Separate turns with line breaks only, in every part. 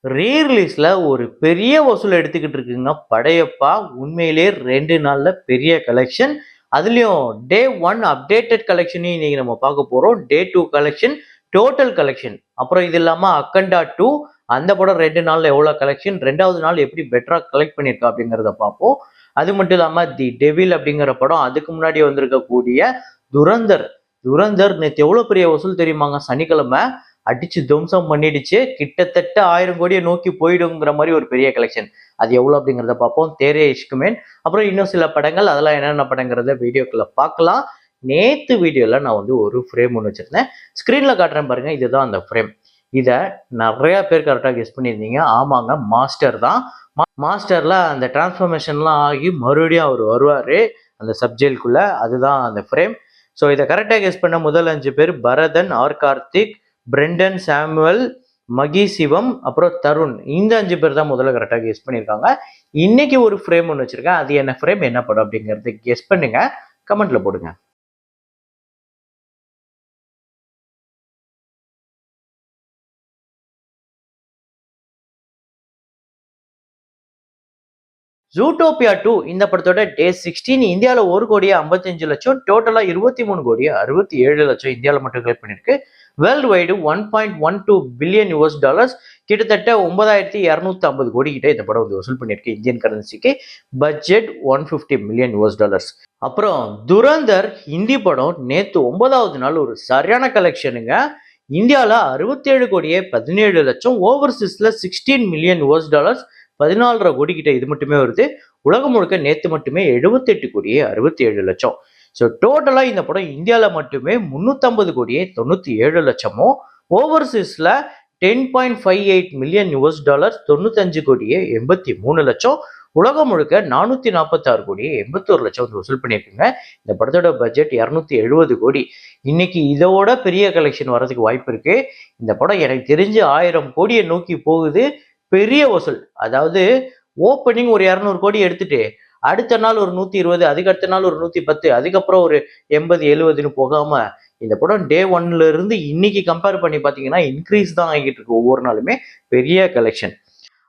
ரீரிலீஸ்ல ஒரு பெரிய வசூல் எடுத்துக்கிட்டு இருக்குங்க படையப்பா. உண்மையிலேயே 2 நாள்ல பெரிய கலெக்ஷன். அதுலயும் டே 1 அப்டேட்டட் கலெக்ஷனையும் இன்னைக்கு நம்ம பார்க்க போறோம். டே 2 கலெக்ஷன், டோட்டல் கலெக்ஷன். அப்புறம் இது இல்லாம அக்கண்டா 2 அந்த படம் 2 நாள்ல எவ்வளவு கலெக்ஷன், 2வது நாள் எப்படி பெட்டரா கலெக்ட் பண்ணியிருக்கா அப்படிங்கிறத பார்ப்போம். அது மட்டும் இல்லாம தி டெவில் அப்படிங்கிற படம், அதுக்கு முன்னாடி வந்திருக்கக்கூடிய துரந்தர். துரந்தர் நேத்து எவ்வளவு பெரிய வசூல் தெரியுமாங்க? சனிக்கிழமை அடிச்சு துவம்சம் பண்ணிடுச்சு. கிட்டத்தட்ட 1000 கோடியை நோக்கி போயிடுங்கிற மாதிரி ஒரு பெரிய கலெக்ஷன். அது எவ்வளவு அப்படிங்கிறத பார்ப்போம். தேரே இஷ்குமேன், அப்புறம் இன்னும் சில படங்கள், அதெல்லாம் என்னென்ன படங்கிறத வீடியோக்குள்ள பார்க்கலாம். நேத்து வீடியோல நான் வந்து ஒரு ஃப்ரேம் ஒன்று வச்சிருந்தேன். ஸ்கிரீன்ல காட்டுறேன் பாருங்க, இதுதான் அந்த ஃப்ரேம். இத நிறைய பேர் கரெக்டாக கெஸ் பண்ணியிருந்தீங்க. ஆமாங்க, மாஸ்டர் தான். மாஸ்டர்ல அந்த டிரான்ஸ்ஃபர்மேஷன்லாம் ஆகி மறுபடியும் அவர் வருவாரு அந்த சப்ஜெக்டுக்குள்ள. அதுதான் அந்த ஃப்ரேம். ஸோ இதை கரெக்டாக கெஸ் பண்ண முதல் 5 பேர் பரதன், ஆர் கார்த்திக், பிரெண்டன் சாமுவல், மகி சிவம், அப்புறம் தருண். இந்த 5 பேர் தான் முதல்ல கரெக்டாக கெஸ் பண்ணியிருக்காங்க. இன்னைக்கு ஒரு ஃப்ரேம் ஒன்று வச்சிருக்கேன். அது என்ன ஃப்ரேம், என்ன படம் அப்படிங்கிறது கெஸ் பண்ணுங்க, கமெண்ட்ல போடுங்க. ஜூட்டோபியா 2 இந்த படத்தோட டே 16 இந்தியாவில் 1,55,00,000, டோட்டலா 23,67,00,000 இந்தியாவில் மட்டும் கலெக்ட் பண்ணிருக்கு. வேர்ல்டு வைடு $1.12 பில்லியன், கிட்டத்தட்ட 9,250 கோடி கிட்ட இந்த படம் வந்து வசூல் பண்ணியிருக்கு இந்தியன் கரன்சிக்கு. Budget $150 million. அப்புறம் துரந்தர் ஹிந்தி படம் நேத்து 9வது நாள் ஒரு சரியான கலெக்ஷனுங்க. இந்தியாவில் 67,17,00,000, ஓவர்சீஸ்ல $16 மில்லியன், 14.5 கோடி கிட்ட இது மட்டுமே வருது. உலகம் முழுக்க நேத்து மட்டுமே 78,67,00,000. ஸோ டோட்டலா இந்த படம் இந்தியாவில் மட்டுமே 350,97,00,000, ஓவர்சீஸ்ல $10.58 மில்லியன், 95,83,00,000, உலகம் முழுக்க 446,81,00,000 வசூல் பண்ணியிருக்குங்க. இந்த படத்தோட பட்ஜெட் 270 கோடி. இன்னைக்கு இதோட பெரிய கலெக்ஷன் வர்றதுக்கு வாய்ப்பு இருக்கு. இந்த படம் எனக்கு தெரிஞ்சு 1000 கோடியை நோக்கி போகுது. பெரிய வசூல். அதாவது ஓப்பனிங் ஒரு 200 கோடி எடுத்துட்டு அடுத்த நாள் ஒரு 120, அதுக்கு அடுத்த நாள் ஒரு 110, அதுக்கப்புறம் ஒரு 80, 70ன்னு போகாம இந்த படம் டே 1ல இருந்து இன்னைக்கு கம்பேர் பண்ணி பார்த்தீங்கன்னா இன்க்ரீஸ் தான் ஆகிட்டு இருக்கு. ஒவ்வொரு நாளுமே பெரிய கலெக்ஷன்.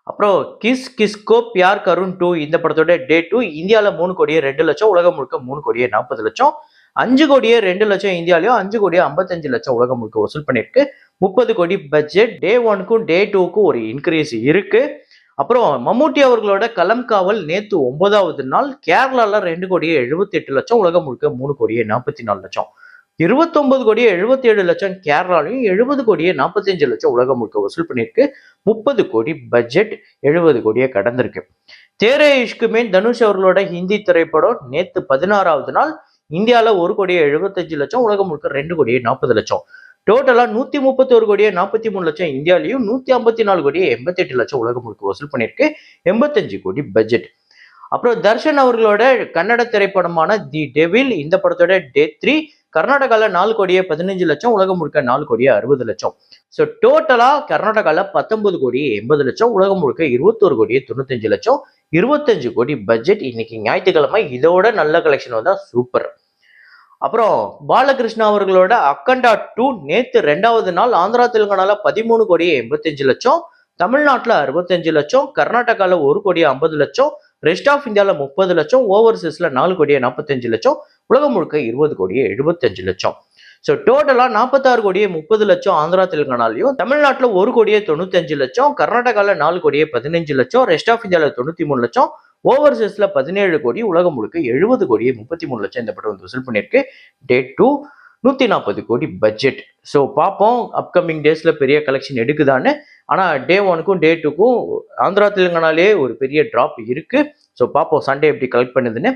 அப்புறம் கிஸ் கிஸ்கோ பியார் கருண் 2 இந்த படத்தோட டே 2 இந்தியாவில் 3,02,00,000, உலகம் முழுக்க 3,40,00,000. 5,02,00,000 இந்தியாலையும், 5,55,00,000 உலகம் முழுக்க வசூல் பண்ணிருக்கு. 30 கோடி பட்ஜெட். டே 1க்கும் டே 2க்கும் ஒரு இன்க்ரீஸ் இருக்கு. அப்புறம் மம்முட்டி அவர்களோட களம் காவல் நேத்து 9வது நாள் கேரளால 2,78,00,000, உலகம் முழுக்க 3,44,00,000. 29,77,00,000 கேரளாலையும், 70,45,00,000 உலகம் முழுக்க வசூல் பண்ணியிருக்கு. 30 கோடி பட்ஜெட், 70 கோடியை கடந்திருக்கு. தேரே இஷ்குமேன் தனுஷ் அவர்களோட ஹிந்தி திரைப்படம் நேத்து 16வது நாள் இந்தியாவில் 1,75,00,000, உலகம் முழுக்க 2,40,00,000. டோட்டலா 131,43,00,000 இந்தியாலையும், 154,88,00,000 உலகம் முழுக்க வசூல் பண்ணியிருக்கு. 85 கோடி பட்ஜெட். அப்புறம் தர்ஷன் அவர்களோட கன்னட திரைப்படமான தி டெவில் இந்த படத்தோட டே 3 கர்நாடகால 4,15,00,000, உலகம் முழுக்க 4,60,00,000. ஸோ டோட்டலா கர்நாடகால 19,80,00,000, உலகம் முழுக்க 21,95,00,000, 25 கோடி பட்ஜெட். இன்னைக்கு ஞாயிற்றுக்கிழமை இதோட நல்ல கலெக்ஷன் வந்தா சூப்பர். அப்புறம் பாலகிருஷ்ணா அவர்களோட அக்கண்டா 2 நேத்து 2வது நாள் ஆந்திரா தெலுங்கானால 13,85,00,000, தமிழ்நாட்டில் 65,00,000, கர்நாடகால 1,50,00,000, ரெஸ்ட் ஆஃப் இந்தியாவில் 30,00,000, ஓவர்சீஸ்ல 4,45,00,000, உலகம் முழுக்க 20,75,00,000. ஸோ டோட்டலா 46,30,00,000 ஆந்திரா தெலுங்கானாலையும், தமிழ்நாட்டில் 1,95,00,000, கர்நாடகால 4,15,00,000, ரெஸ்ட் ஆஃப் இந்தியாவில் 93,00,000, ஓவர்சீஸ்ல 17 கோடி, உலகம் முழுக்க 70,33,00,000 இந்த படம் வந்து வசூல் பண்ணியிருக்கு. டே 2 140 கோடி பட்ஜெட். ஸோ பார்ப்போம் அப்கமிங் டேஸ்ல பெரிய கலெக்ஷன் எடுக்குதான்னு. ஆனா டே 1க்கும் டே 2க்கும் ஆந்திரா தெலுங்கானாலே ஒரு பெரிய டிராப் இருக்கு. ஸோ பார்ப்போம் சண்டே எப்படி கலெக்ட் பண்ணுதுன்னு.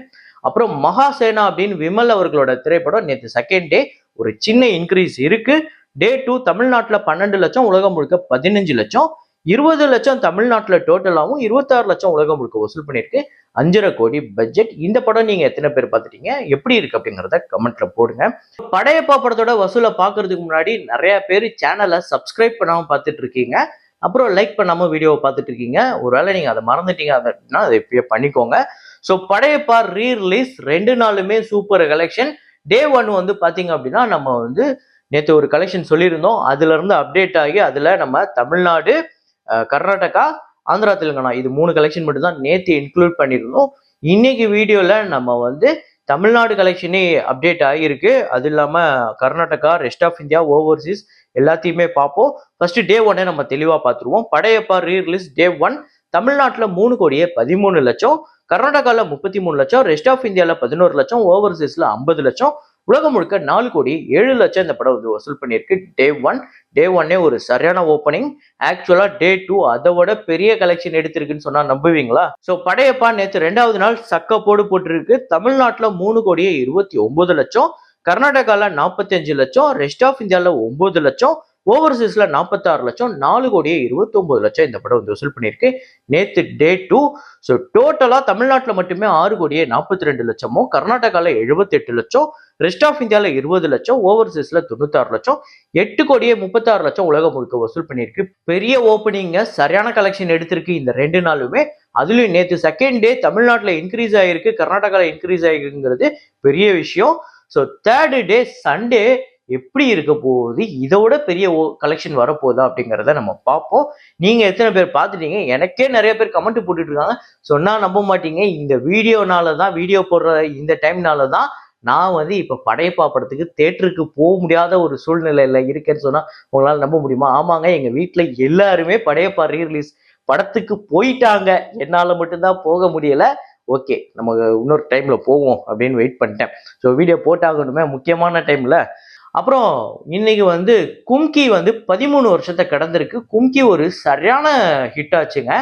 அப்புறம் மகாசேனா அப்படின்னு விமல் அவர்களோட திரைப்படம் நேற்று செகண்ட் டே ஒரு சின்ன இன்க்ரீஸ் இருக்கு. டே 2 தமிழ்நாட்டில் 12,00,000, உலகம் முழுக்க 15,00,000, 20,00,000 தமிழ்நாட்டில் டோட்டலாகவும், 26,00,000 உலகம் முழுக்க வசூல் பண்ணியிருக்கு. 5.5 கோடி பட்ஜெட். இந்த படம் நீங்க எத்தனை பேர் பார்த்துட்டீங்க, எப்படி இருக்கு அப்படிங்கிறத கமெண்ட்ல போடுங்க. படையப்பா படத்தோட வசூலை பார்க்கறதுக்கு முன்னாடி நிறைய பேர் சேனலை சப்ஸ்கிரைப் பண்ணாம பார்த்துட்டு இருக்கீங்க. அப்புறம் லைக் பண்ணாம வீடியோவை பார்த்துட்டு இருக்கீங்க. ஒருவேளை நீங்க அதை மறந்துட்டீங்க அப்படின்னா அதை இப்பயே பண்ணிக்கோங்க. ஸோ படையப்பா ரீ ரிலீஸ் 2 நாளுமே சூப்பர் கலெக்ஷன். டே 1 வந்து பாத்தீங்க அப்படின்னா நம்ம வந்து நேற்று ஒரு கலெக்ஷன் சொல்லியிருந்தோம். அதுல இருந்து அப்டேட் ஆகி அதுல நம்ம தமிழ்நாடு, கர்நாடகா, ஆந்திரா, தெலுங்கானா இது 3 கலெக்ஷன் மட்டும் தான் நேத்து இன்க்ளூட் பண்ணியிருந்தோம். இன்னைக்கு வீடியோல நம்ம வந்து தமிழ்நாடு கலெக்ஷனே அப்டேட் ஆகியிருக்கு. அது இல்லாம Karnataka, rest of India, overseas எல்லாத்தையுமே பார்ப்போம். ஃபர்ஸ்ட் டே 1 நம்ம தெளிவா பார்த்துருவோம். படையப்பா ரீ ரிலீஸ் டே 1 தமிழ்நாட்டுல 3,13,00,000, கர்நாடகால 33,00,000, ரெஸ்ட் ஆஃப் இந்தியால 11,00,000, ஓவர்சீஸ்ல 50,00,000, உலகம் முழுக்க 4,07,00,000 இந்த படம் வந்து வசூல் பண்ணியிருக்கு. டே 1 டே 1 ஒரு சரியான ஓப்பனிங். ஆக்சுவலா டே 2 அதை விட பெரிய கலெக்ஷன் எடுத்திருக்குன்னு சொன்னா நம்புவீங்களா? ஸோ படையப்பா நேற்று 2வது நாள் சக்கப்போடு போட்டிருக்கு. தமிழ்நாட்டில் 3,29,00,000, கர்நாடகால 45,00,000, ரெஸ்ட் ஆஃப் இந்தியால 9,00,000, ஓவர்சீஸ்ல 46,00,000, 4,29,00,000 இந்த படம் வந்து வசூல் பண்ணியிருக்கு நேற்று டே 2. ஸோ டோட்டலா தமிழ்நாட்டில் மட்டுமே 6,42,00,000, கர்நாடகால 78,00,000, ரெஸ்ட் ஆஃப் இந்தியால 20,00,000, ஓவர்சீஸ்ல 96,00,000, 8,36,00,000 உலகம் முழுக்க வசூல் பண்ணியிருக்கு. பெரிய ஓப்பனிங்க, சரியான கலெக்ஷன் எடுத்திருக்கு இந்த 2 நாளுமே. அதுலயும் நேற்று செகண்ட் டே தமிழ்நாட்டில் இன்க்ரீஸ் ஆகிருக்கு, கர்நாடகாவில் இன்க்ரீஸ் ஆகிருக்குங்கிறது பெரிய விஷயம். ஸோ தேர்டு டே சண்டே எப்படி இருக்க போகுது, இதோட பெரிய கலெக்ஷன் வரப்போகுதா அப்படிங்கிறத நம்ம பார்ப்போம். நீங்க எத்தனை பேர் பார்த்துட்டீங்க? எனக்கே நிறைய பேர் கமெண்ட் போட்டுட்டு இருக்காங்க. சொன்னா நம்ப மாட்டீங்க, இந்த வீடியோனால தான், வீடியோ போடுற இந்த டைம்னால தான் நான் வந்து இப்ப படையப்பா படத்துக்கு தேட்டருக்கு போக முடியாத ஒரு சூழ்நிலையில இருக்கேன்னு சொன்னா உங்களால நம்ப முடியுமா? ஆமாங்க, எங்க வீட்டுல எல்லாருமே படையப்பா ரீ ரிலீஸ் படத்துக்கு போயிட்டாங்க. என்னால மட்டும்தான் போக முடியல. ஓகே, நம்ம இன்னொரு டைம்ல போவோம் அப்படின்னு வெயிட் பண்ணிட்டேன். ஸோ வீடியோ போட்டாகணுமே, முக்கியமான டைம்ல. அப்புறம் இன்னைக்கு வந்து கும்கி வந்து 13 வருஷத்தை கடந்திருக்கு. கும்கி ஒரு சரியான ஹிட் ஆச்சுங்க,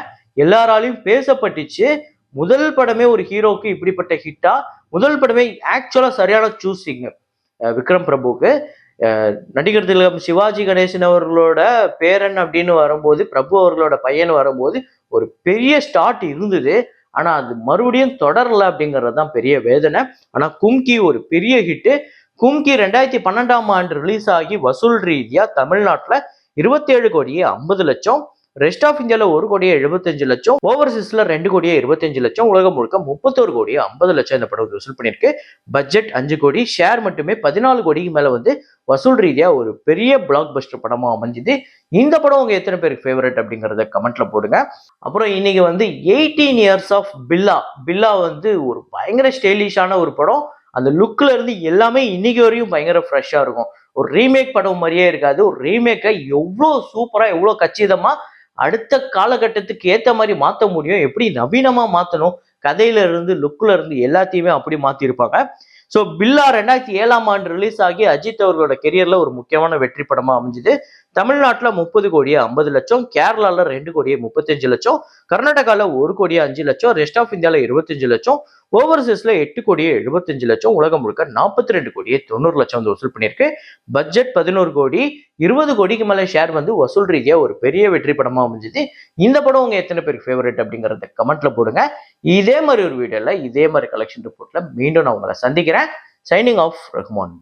எல்லாராலையும் பேசப்பட்டுச்சு. முதல் படமே ஒரு ஹீரோக்கு இப்படிப்பட்ட ஹிட்டா? முதல் படமே ஆக்சுவலா சரியான சூஸிங் விக்ரம் பிரபுக்கு. நடிகர் திலகம் சிவாஜி கணேசன் அவர்களோட பேரன் அப்படின்னு வரும்போது, பிரபு அவர்களோட பையன் வரும்போது ஒரு பெரிய ஸ்டார்ட் இருந்தது. ஆனா அது மறுபடியும் தொடரல அப்படிங்கிறது தான் பெரிய வேதனை. ஆனா கும்கி ஒரு பெரிய ஹிட்டு. கும்கி 2012ஆம் ஆண்டு ரிலீஸ் ஆகி வசூல் ரீதியா தமிழ்நாட்டுல 27,50,00,000, ரெஸ்ட் ஆஃப் இந்தியால 1,75,00,000, ஓவர்சீஸ்ல 2,25,00,000, உலகம் முழுக்க 31,50,00,000 இந்த படம் வசூல் பண்ணியிருக்கு. பட்ஜெட் 5 கோடி, ஷேர் மட்டுமே 14 கோடிக்கு மேல வந்து வசூல் ரீதியா ஒரு பெரிய பிளாக் பஸ்டர் படமா அமைஞ்சுது. இந்த படம் உங்க எத்தனை பேருக்கு ஃபேவரட் அப்படிங்கறத கமெண்ட்ல போடுங்க. அப்புறம் இன்னைக்கு வந்து 18 இயர்ஸ் ஆஃப் பில்லா. பில்லா வந்து ஒரு பயங்கர ஸ்டைலிஷான ஒரு படம். அந்த லுக்ல இருந்து எல்லாமே இன்னைக்கு வரையும் பயங்கர ஃப்ரெஷ்ஷா இருக்கும். ஒரு ரீமேக் படம் மாதிரியே இருக்காது. ஒரு ரீமேக்கை எவ்வளோ சூப்பரா, எவ்வளோ கச்சிதமா அடுத்த காலகட்டத்துக்கு ஏத்த மாதிரி மாத்த முடியும், எப்படி நவீனமா மாத்தணும், கதையில இருந்து லுக்ல இருந்து எல்லாத்தையுமே அப்படி மாத்திருப்பாங்க. ஸோ பில்லா 2007ஆம் ஆண்டு ரிலீஸ் ஆகி அஜித் அவர்களோட கெரியர்ல ஒரு முக்கியமான வெற்றி படமா அமைஞ்சுது. தமிழ்நாட்டுல 30,50,00,000, கேரளால 2,35,00,000, கர்நாடகால 1,05,00,000, ரெஸ்ட் ஆஃப் இந்தியால 25,00,000, ஓவர்சீஸ்ல 8,75,00,000, உலகம் முழுக்க 42,90,00,000 வந்து வசூல் பண்ணியிருக்கு. பட்ஜெட் 11 கோடி, 20 கோடிக்கு மேல ஷேர் வந்து வசூல் ரீதியா ஒரு பெரிய வெற்றி படமா அமைஞ்சுது. இந்த படம் உங்க எத்தனை பேருக்கு ஃபேவரட் அப்படிங்கறத கமெண்ட்ல போடுங்க. இதே மாதிரி ஒரு வீடியோல இதே மாதிரி கலெக்ஷன் ரிப்போர்ட்ல மீண்டும் நான் உங்களை சந்திக்கிறேன். Signing off Rahman.